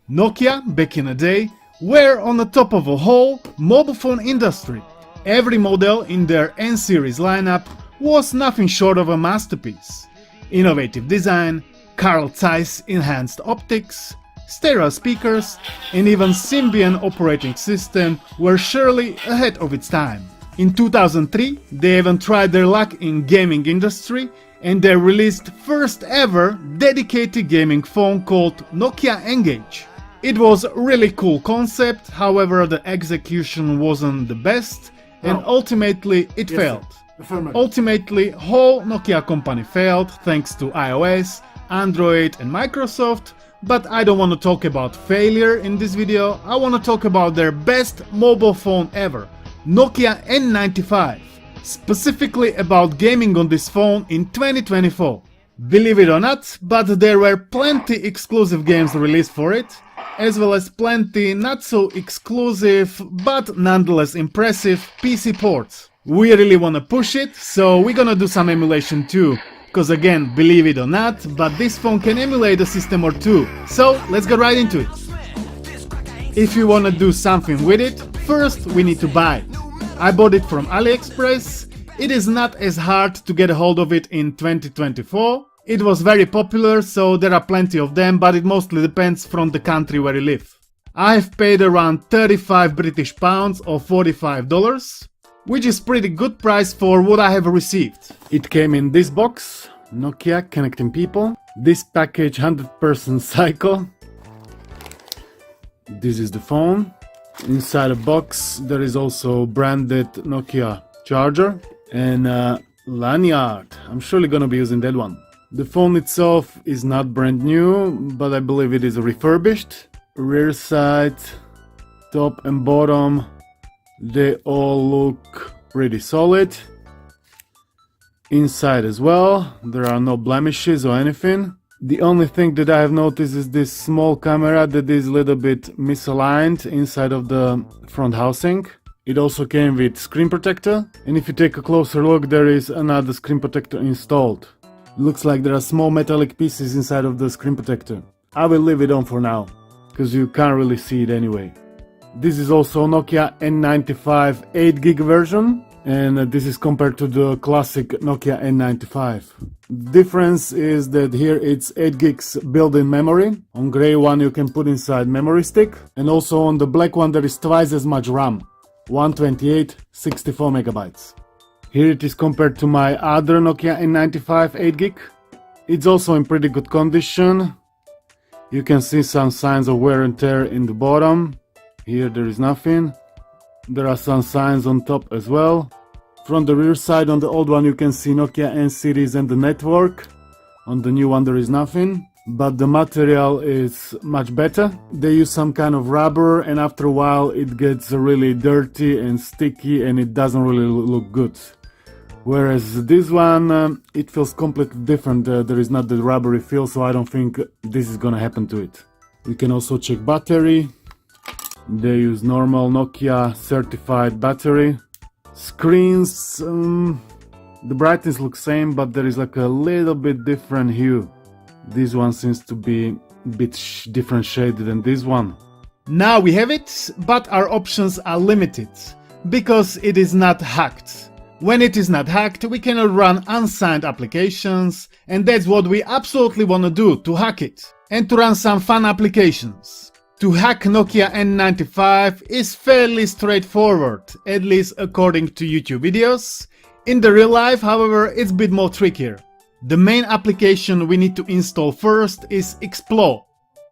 Nokia, back in the day, were on the top of a whole mobile phone industry. Every model in their N-series lineup was nothing short of a masterpiece. Innovative design, Carl Zeiss enhanced optics, stereo speakers, and even Symbian operating system were surely ahead of its time. In 2003, they even tried their luck in gaming industry and they released first ever dedicated gaming phone called Nokia Engage. It was a really cool concept, however the execution wasn't the best and ultimately it failed. Ultimately, whole Nokia company failed thanks to iOS, Android and Microsoft, but I don't want to talk about failure in this video, I want to talk about their best mobile phone ever, Nokia N95, specifically about gaming on this phone in 2024. Believe it or not, but there were plenty exclusive games released for it, as well as plenty not so exclusive but nonetheless impressive PC ports. We really wanna push it, so we're gonna do some emulation too. Cause again, believe it or not, but this phone can emulate a system or two. So let's get right into it. If you wanna do something with it, first we need to buy it. I bought it from AliExpress. It is not as hard to get a hold of it in 2024. It was very popular, so there are plenty of them, but it mostly depends from the country where you live. I've paid around 35 British pounds or $45, which is pretty good price for what I have received. It came in this box, Nokia connecting people. This package 100% cycle. This is the phone. Inside the box there is also branded Nokia charger and lanyard. I'm surely gonna be using that one. The phone itself is not brand new, but I believe it is refurbished. Rear side, top and bottom, they all look pretty solid. Inside as well, there are no blemishes or anything. The only thing that I have noticed is this small camera that is a little bit misaligned inside of the front housing. It also came with screen protector, and if you take a closer look, there is another screen protector installed. Looks like there are small metallic pieces inside of the screen protector. I will leave it on for now, because you can't really see it anyway. This is also Nokia N95 8GB version, and this is compared to the classic Nokia N95. The difference is that here it's 8GB built-in memory. On grey one you can put inside memory stick, and also on the black one there is twice as much RAM, 128, 64 megabytes. Here it is compared to my other Nokia N95 8GB. It's also in pretty good condition. You can see some signs of wear and tear in the bottom. Here there is nothing. There are some signs on top as well. From the rear side on the old one you can see Nokia N series and the network. On the new one there is nothing. But the material is much better. They use some kind of rubber and after a while it gets really dirty and sticky and it doesn't really look good. Whereas this one, it feels completely different. There is not the rubbery feel, so I don't think this is gonna happen to it. We can also check battery. They use normal Nokia certified battery. Screens, the brightness looks same, but there is like a little bit different hue. This one seems to be a bit different shaded than this one. Now we have it, but our options are limited, because it is not hacked. When it is not hacked, we cannot run unsigned applications, and that's what we absolutely want to do, to hack it, and to run some fun applications. To hack Nokia N95 is fairly straightforward, at least according to YouTube videos. In the real life, however, it's a bit more trickier. The main application we need to install first is Explore.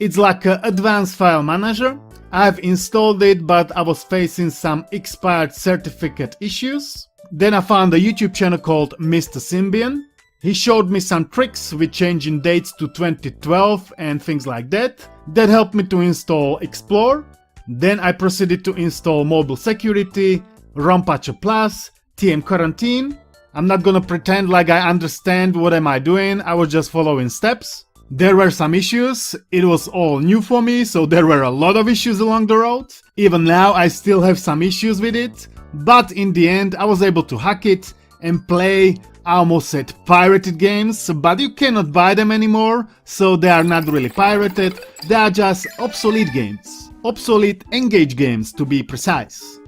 It's like an advanced file manager. I've installed it, but I was facing some expired certificate issues. Then I found a YouTube channel called Mr. Symbian. He showed me some tricks with changing dates to 2012 and things like that. That helped me to install Explore. Then I proceeded to install Mobile Security, ROM Patcher Plus, TM Quarantine. I'm not gonna pretend like I understand what am I doing, I was just following steps. There were some issues, it was all new for me, so there were a lot of issues along the road. Even now I still have some issues with it, but in the end I was able to hack it and play I almost said pirated games, but you cannot buy them anymore, so they are not really pirated, they are just obsolete games. Obsolete N-Gage games, to be precise.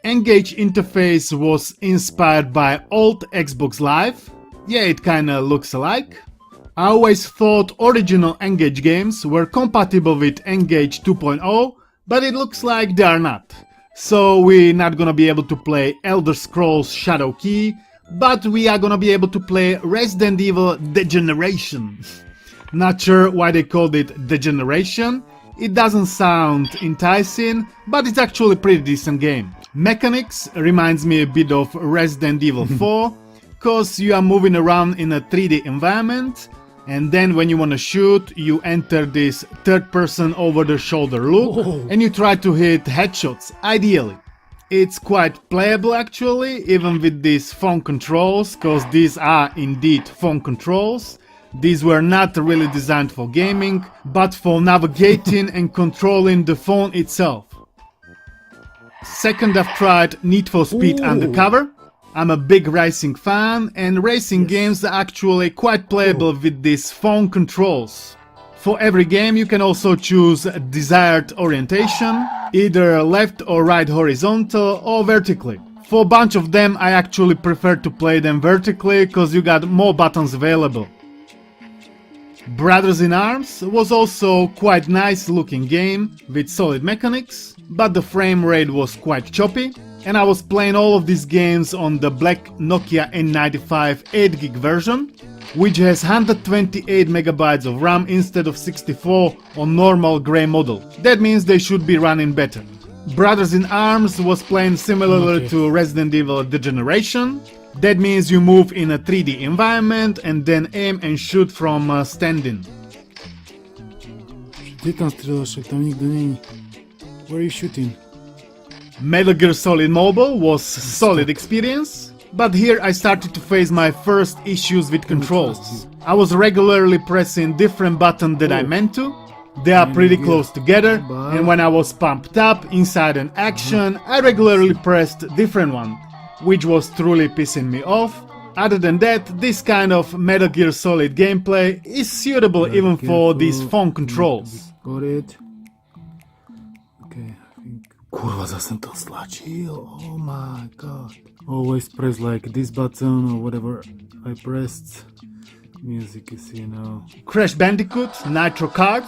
N-Gage interface was inspired by old Xbox Live. Yeah, it kinda looks alike. I always thought original N-Gage games were compatible with N-Gage 2.0, but it looks like they are not. So we're not gonna be able to play Elder Scrolls Shadow Key, but we are gonna be able to play Resident Evil Degeneration. Not sure why they called it Degeneration. It doesn't sound enticing, but it's actually a pretty decent game. Mechanics reminds me a bit of Resident Evil 4, cause you are moving around in a 3D environment, and then when you wanna shoot, you enter this third-person over-the-shoulder loop, and you try to hit headshots, ideally. It's quite playable actually, even with these phone controls, cause these are indeed phone controls. These were not really designed for gaming, but for navigating and controlling the phone itself. Second, I've tried Need for Speed Undercover. I'm a big racing fan, and racing games are actually quite playable with these phone controls. For every game you can also choose a desired orientation, either left or right horizontal or vertically. For a bunch of them I actually prefer to play them vertically, cause you got more buttons available. Brothers in Arms was also quite nice looking game with solid mechanics, but the frame rate was quite choppy, and I was playing all of these games on the black Nokia N95 8GB version, which has 128 MB of RAM instead of 64 on normal grey model. That means they should be running better. Brothers in Arms was playing similar to Resident Evil Degeneration. That means you move in a 3D environment and then aim and shoot from standing. Ty tam strzelasz, jak tam nigdy nie... Where are you shooting? Metal Gear Solid Mobile was solid experience, but here I started to face my first issues with controls. I was regularly pressing different buttons that I meant to. They are pretty close together, and when I was pumped up inside an action, I regularly pressed different one, which was truly pissing me off. Other than that, this kind of Metal Gear Solid gameplay is suitable even for these phone controls. Got it. Okay, I think... Kurwa, zase to slačil, oh my god. Always press like this button or whatever I pressed. Music is, you know... Crash Bandicoot, Nitro Kart,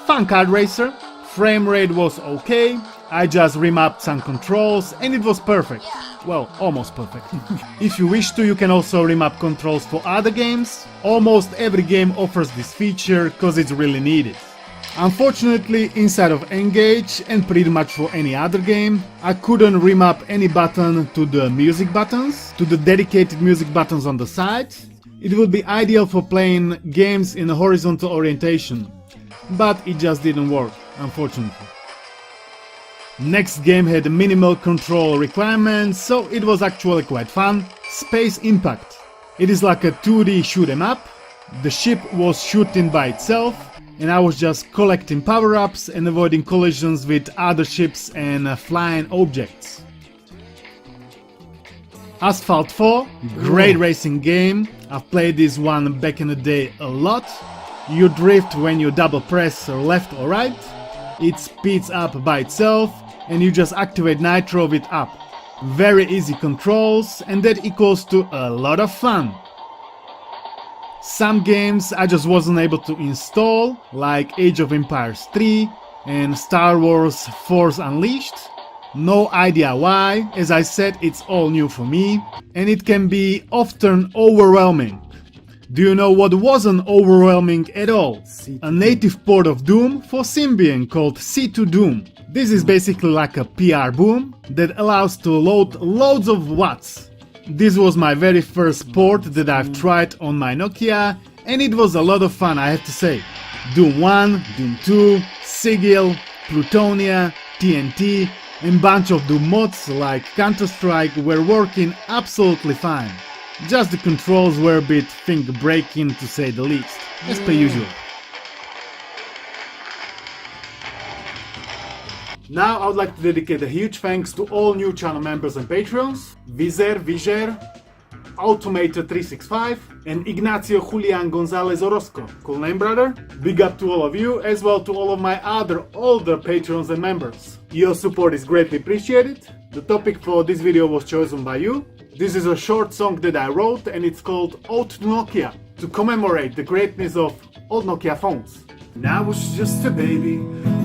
fun kart racer. Frame rate was okay, I just remapped some controls and it was perfect. Well, almost perfect. If you wish to, you can also remap controls for other games. Almost every game offers this feature cause it's really needed. Unfortunately, inside of N-Gage and pretty much for any other game, I couldn't remap any button to the music buttons, to the dedicated music buttons on the side. It would be ideal for playing games in a horizontal orientation, but it just didn't work, unfortunately. Next game had minimal control requirements, so it was actually quite fun. Space Impact. It is like a 2D shoot 'em up. The ship was shooting by itself, and I was just collecting power-ups and avoiding collisions with other ships and flying objects. Asphalt 4, great racing game. I've played this one back in the day a lot. You drift when you double press left or right. It speeds up by itself and you just activate nitro with up. Very easy controls, and that equals to a lot of fun. Some games I just wasn't able to install, like Age of Empires 3 and Star Wars Force Unleashed. No idea why, as I said, it's all new for me, and it can be often overwhelming. Do you know what wasn't overwhelming at all? A native port of Doom for Symbian called C2 Doom. This is basically like a PR boom that allows to load loads of watts. This was my very first port that I've tried on my Nokia, and it was a lot of fun, I have to say. Doom 1, Doom 2, Sigil, Plutonia, TNT, and bunch of Doom mods like Counter-Strike were working absolutely fine. Just the controls were a bit finger-breaking to say the least, as per usual. Now I would like to dedicate a huge thanks to all new channel members and patrons: Vizer, Automator 365 and Ignacio Julian Gonzalez Orozco. Cool name, brother? Big up to all of you, as well to all of my other older patrons and members. Your support is greatly appreciated. The topic for this video was chosen by you. This is a short song that I wrote and it's called Ode to Nokia, to commemorate the greatness of old Nokia phones. And I was just a baby,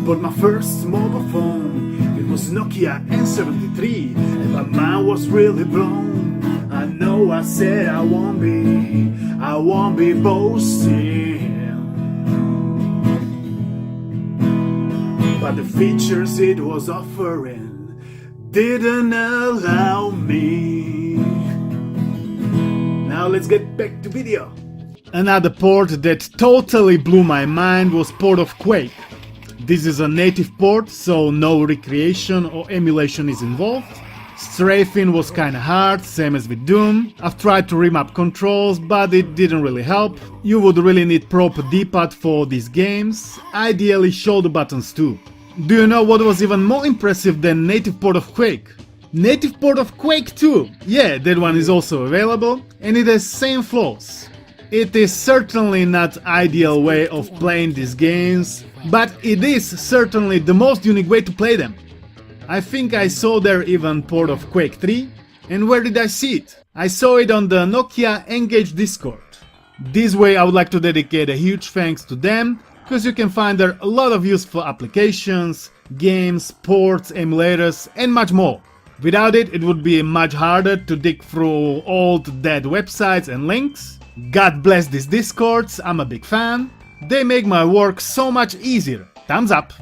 bought my first mobile phone. It was Nokia N95 and my mind was really blown. I know I said I won't be boasting, but the features it was offering didn't allow me. Now let's get back to video. Another port that totally blew my mind was port of Quake. This is a native port, so no recreation or emulation is involved. Strafing was kinda hard, same as with Doom. I've tried to remap controls, but it didn't really help. You would really need proper D-pad for these games, ideally shoulder buttons too. Do you know what was even more impressive than native port of Quake? Native port of Quake 2! Yeah, that one is also available, and it has same flaws. It is certainly not ideal way of playing these games, but it is certainly the most unique way to play them. I think I saw there even port of Quake 3, and where did I see it? I saw it on the Nokia Engage Discord. This way I would like to dedicate a huge thanks to them, because you can find there a lot of useful applications, games, ports, emulators, and much more. Without it, it would be much harder to dig through old dead websites and links. God bless these discords, I'm a big fan. They make my work so much easier. Thumbs up.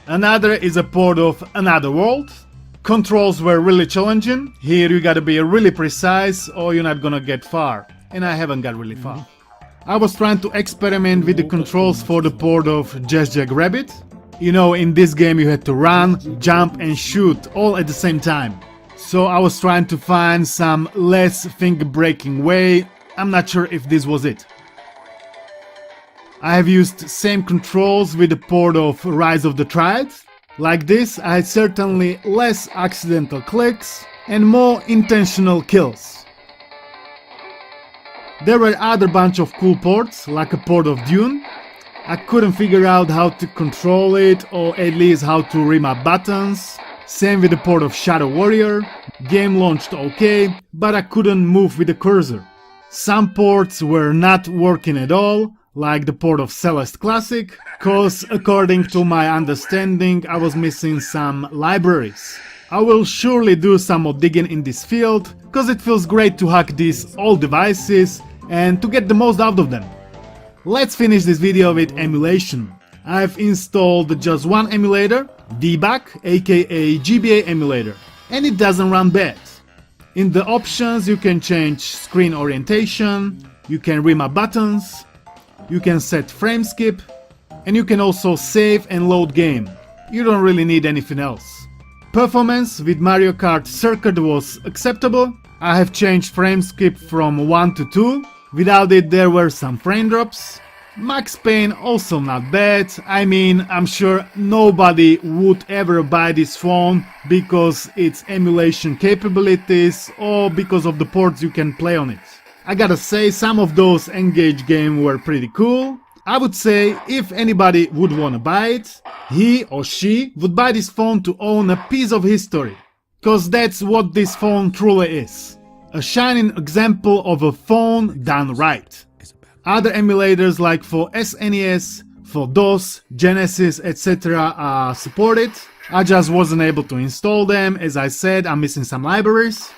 Another is a port of Another World. Controls were really challenging. Here you gotta be really precise or you're not gonna get far. And I haven't got really far. I was trying to experiment with the controls for the port of Just Jack Rabbit. You know, in this game you had to run, jump and shoot all at the same time. So I was trying to find some less finger-breaking way. I'm not sure if this was it. I have used same controls with the port of Rise of the Triads. Like this, I had certainly less accidental clicks and more intentional kills. There were other bunch of cool ports, like a port of Dune. I couldn't figure out how to control it, or at least how to remap buttons. Same with the port of Shadow Warrior. Game launched okay, but I couldn't move with the cursor. Some ports were not working at all, like the port of Celeste Classic, cause according to my understanding I was missing some libraries. I will surely do some more digging in this field, cause it feels great to hack these old devices and to get the most out of them. Let's finish this video with emulation. I've installed just one emulator, Debug, aka GBA emulator, and it doesn't run bad. In the options you can change screen orientation, you can remap buttons, you can set frame skip, and you can also save and load game. You don't really need anything else. Performance with Mario Kart Circuit was acceptable. I have changed frame skip from 1 to 2. Without it there were some frame drops. Max Payne also not bad. I mean, I'm sure nobody would ever buy this phone because its emulation capabilities or because of the ports you can play on it. I gotta say, some of those Engage games were pretty cool. I would say if anybody would wanna buy it, he or she would buy this phone to own a piece of history. Cause that's what this phone truly is. A shining example of a phone done right. Other emulators like for SNES, for DOS, Genesis, etc. are supported. I just wasn't able to install them. As I said, I'm missing some libraries.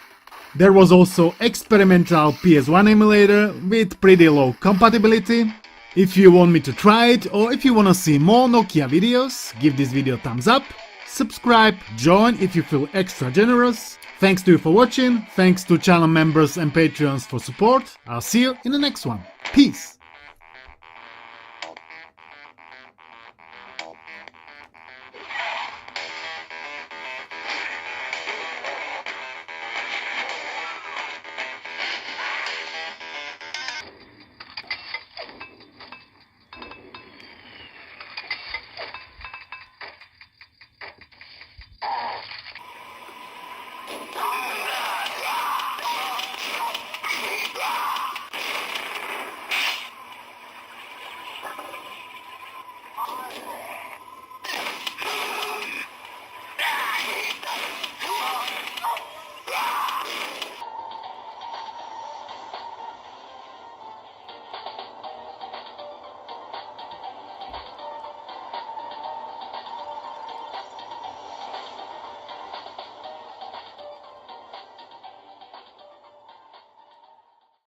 There was also experimental PS1 emulator with pretty low compatibility. If you want me to try it or if you wanna see more Nokia videos, give this video a thumbs up, subscribe, join if you feel extra generous. Thanks to you for watching, thanks to channel members and Patreons for support. I'll see you in the next one. Peace!